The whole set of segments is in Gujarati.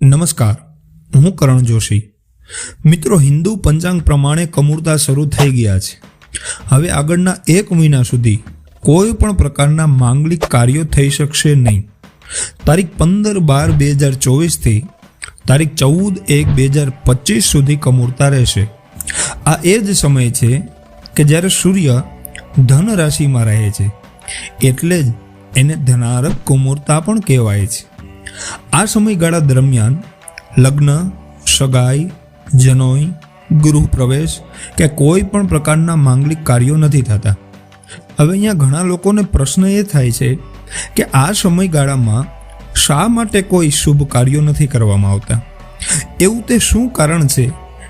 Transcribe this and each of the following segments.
નમસ્કાર, હું કરણ જોશી. મિત્રો, હિન્દુ પંચાંગ પ્રમાણે કમૂરતા શરૂ થઈ ગયા છે. હવે આગળના 1 મહિના સુધી કોઈ પણ પ્રકારના માંગલિક કાર્યો થઈ શકશે નહીં. તારીખ 15/12/2024 થી તારીખ 14/1/2025 સુધી કમૂરતા રહેશે. આ એ જ સમય છે કે જ્યારે સૂર્ય ધન રાશિમાં રહે છે, એટલે જ એને ધનારક કમૂરતા પણ કહેવાય છે. આ સમયગાળા દરમિયાન લગ્ન, સગાઈ, જનોઈ, ગૃહ પ્રવેશ કે કોઈ પણ પ્રકારના માંગલિક કાર્યો નથી થતા. હવે અહીંયા ઘણા લોકોને પ્રશ્ન એ થાય છે કે આ સમયગાળામાં શા માટે કોઈ શુભ કાર્યો નથી કરવામાં આવતા? એવું તે શું કારણ છે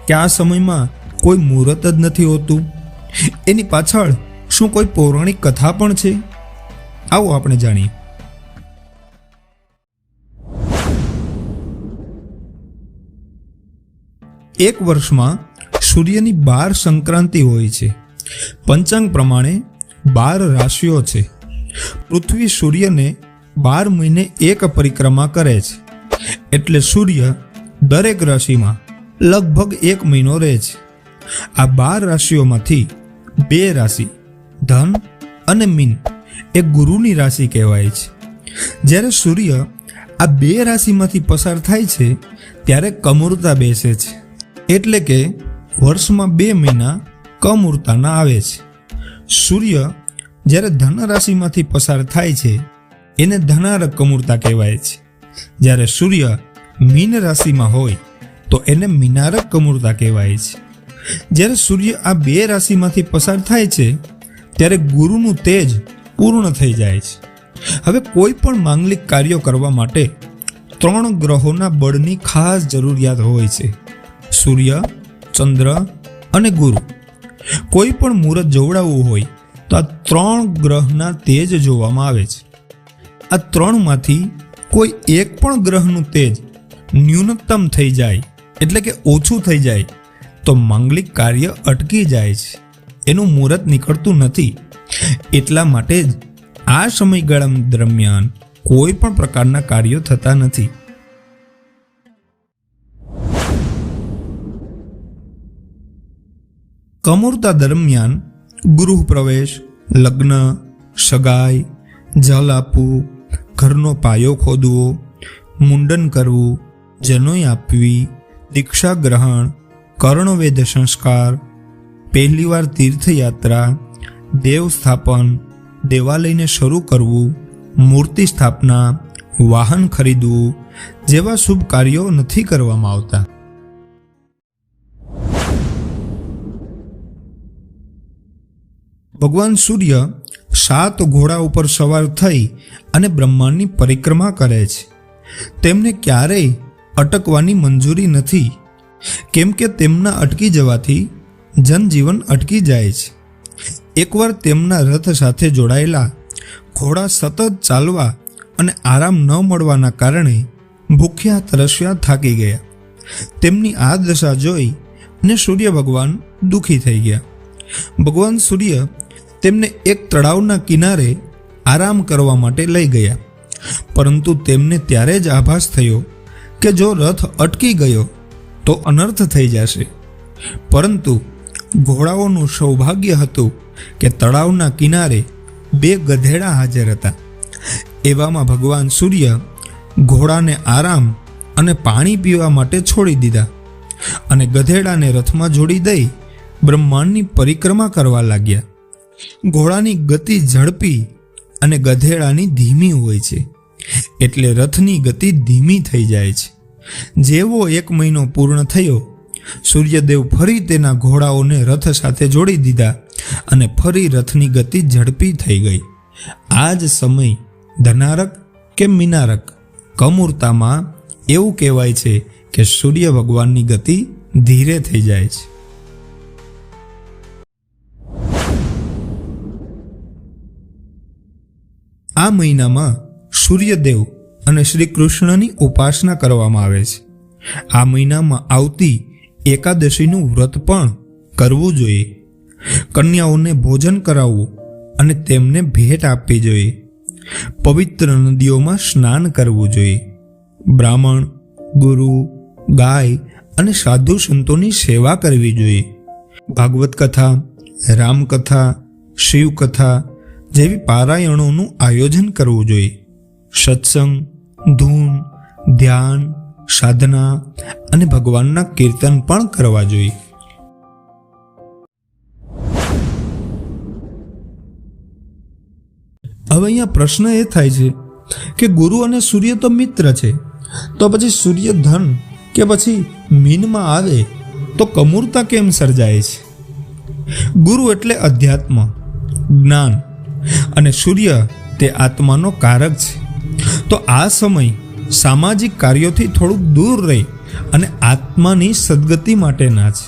કે આ સમયમાં કોઈ મુહૂર્ત જ નથી હોતું? એની પાછળ શું કોઈ પૌરાણિક કથા પણ છે? આવો આપણે જાણીએ. એક વર્ષમાં સૂર્યની 12 સંક્રાંતિ હોય છે. પંચાંગ પ્રમાણે 12 રાશિઓ છે. પૃથ્વી સૂર્યને 12 મહિને એક પરિક્રમા કરે છે, એટલે સૂર્ય દરેક રાશિમાં લગભગ 1 મહિનો રહે છે. આ 12 રાશિઓમાંથી 2 રાશિ ધન અને મીન એ ગુરુની રાશિ કહેવાય છે. જ્યારે સૂર્ય આ 2 રાશિમાંથી પસાર થાય છે ત્યારે કમૂરતા બેસે છે, એટલે કે વર્ષમાં 2 મહિના કમૂરતાના આવે છે. સૂર્ય જ્યારે ધન રાશિમાંથી પસાર થાય છે એને ધનારક કમૂરતા કહેવાય છે. જ્યારે સૂર્ય મીન રાશિમાં હોય તો એને મીનારક કમૂરતા કહેવાય છે. જ્યારે સૂર્ય આ 2 રાશિમાંથી પસાર થાય છે ત્યારે ગુરુનું તેજ પૂર્ણ થઈ જાય છે. હવે કોઈ પણ માંગલિક કાર્યો કરવા માટે 3 ગ્રહોના બળની ખાસ જરૂરિયાત હોય છે: સૂર્ય, ચંદ્ર અને ગુરુ. કોઈ પણ મુહૂર્ત જોવડાવવું હોય તો આ 3 ગ્રહના તેજ જોવામાં આવે છે. આ 3માંથી કોઈ એક પણ ગ્રહનું તેજ ન્યૂનતમ થઈ જાય, એટલે કે ઓછું થઈ જાય, તો માંગલિક કાર્ય અટકી જાય છે, એનું મુહૂર્ત નીકળતું નથી. એટલા માટે જ આ સમયગાળા દરમિયાન કોઈ પણ પ્રકારના કાર્યો થતા નથી. કમૂરતા દરમિયાન ગૃહ પ્રવેશ, લગ્ન, સગાઈ, જલ આપવું, ઘરનો પાયો ખોદવો, મુંડન કરવું, જનોઈ આપવી, દીક્ષા ગ્રહણ, કર્ણવેદ સંસ્કાર, પહેલીવાર તીર્થયાત્રા, દેવ સ્થાપન, દેવાલયને શરૂ કરવું, મૂર્તિ સ્થાપના, વાહન ખરીદવું જેવા શુભ કાર્યો નથી કરવામાં આવતા. ભગવાન સૂર્ય 7 ઘોડા ઉપર સવાર થઈ અને બ્રહ્માંડની પરિક્રમા કરે છે. તેમને ક્યારેય અટકવાની મંજૂરી નથી, કેમ કે તેમના અટકી જવાથી જનજીવન અટકી જાય છે. એકવાર તેમના રથ સાથે જોડાયેલા ઘોડા સતત ચાલવા અને આરામ ન મળવાના કારણે ભૂખ્યા તરસ્યા થાકી ગયા. તેમની આ દશા જોઈ ને સૂર્ય ભગવાન દુઃખી થઈ ગયા. ભગવાન સૂર્ય તેમને એક તળાવના કિનારે આરામ કરવા માટે લઈ ગયા, પરંતુ તેમને ત્યારે જ આભાસ થયો કે જો રથ અટકી ગયો તો અનર્થ થઈ જશે. પરંતુ ઘોડાઓનું સૌભાગ્ય હતું કે તળાવના કિનારે 2 ગધેડા હાજર હતા. એવામાં ભગવાન સૂર્ય ઘોડાને આરામ અને પાણી પીવા માટે છોડી દીધા અને ગધેડાને રથમાં જોડી દઈ બ્રહ્માંડની પરિક્રમા કરવા લાગ્યા. ઘોડાની ગતિ ઝડપી અને ગધેડાની ધીમી હોય છે, એટલે રથની ગતિ ધીમી થઈ જાય છે. જેવો 1 મહિનો પૂર્ણ થયો, સૂર્યદેવ ફરી તેના ઘોડાઓને રથ સાથે જોડી દીધા અને ફરી રથની ગતિ ઝડપી થઈ ગઈ. આ જ સમય ધનારક કે મીનારક કમૂરતામાં એવું કહેવાય છે કે સૂર્ય ભગવાનની ગતિ ધીરે થઈ જાય છે. આ મહિનામાં સૂર્યદેવ અને શ્રી કૃષ્ણની ઉપાસના કરવામાં આવે છે. આ મહિનામાં આવતી એકાદશીનું વ્રત પણ કરવું જોઈએ. કન્યાઓને ભોજન કરાવવું અને તેમને ભેટ આપવી જોઈએ. પવિત્ર નદીઓમાં સ્નાન કરવું જોઈએ. બ્રાહ્મણ, ગુરુ, ગાય અને સાધુ સંતોની સેવા કરવી જોઈએ. ભાગવત કથા, રામકથા, શિવકથા જેવી પારાયણોનું આયોજન કરવું જોઈએ. સત્સંગ, ધૂન, ધ્યાન, સાધના અને ભગવાનના કીર્તન પણ કરવા જોઈએ. હવે અહીંયા પ્રશ્ન એ થાય છે કે ગુરુ અને સૂર્ય તો મિત્ર છે, તો પછી સૂર્ય ધન કે પછી મીનમાં આવે તો કમૂરતા કેમ સર્જાય છે? ગુરુ એટલે અધ્યાત્મ, જ્ઞાન અને સૂર્ય તે આત્માનો કારક છે. તો આ સમય સામાજિક કાર્યોથી થોડુંક દૂર રહી અને આત્માની સદગતિ માટેના છે.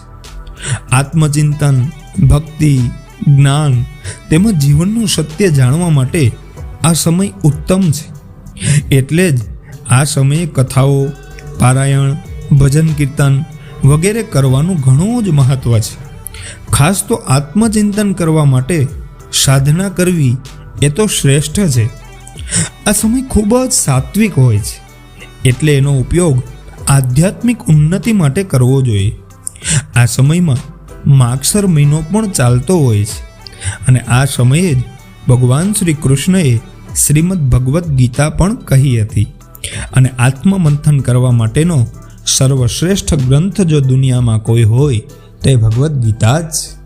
આત્મચિંતન, ભક્તિ, જ્ઞાન તેમજ જીવનનું સત્ય જાણવા માટે આ સમય ઉત્તમ છે. એટલે જ આ સમયે કથાઓ, પારાયણ, ભજન કીર્તન વગેરે કરવાનું ઘણું જ મહત્વ છે. ખાસ તો આત્મચિંતન કરવા માટે સાધના કરવી એ તો શ્રેષ્ઠ છે. આ સમય ખૂબ જ સાત્વિક હોય છે, એટલે એનો ઉપયોગ આધ્યાત્મિક ઉન્નતિ માટે કરવો જોઈએ. આ સમયમાં માગસર મહિનો પણ ચાલતો હોય છે અને આ સમયે જ ભગવાન શ્રી કૃષ્ણએ શ્રીમદ ભગવદ્ ગીતા પણ કહી હતી. અને આત્મમંથન કરવા માટેનો સર્વશ્રેષ્ઠ ગ્રંથ જો દુનિયામાં કોઈ હોય તો એ ભગવદ્ ગીતા જ છે.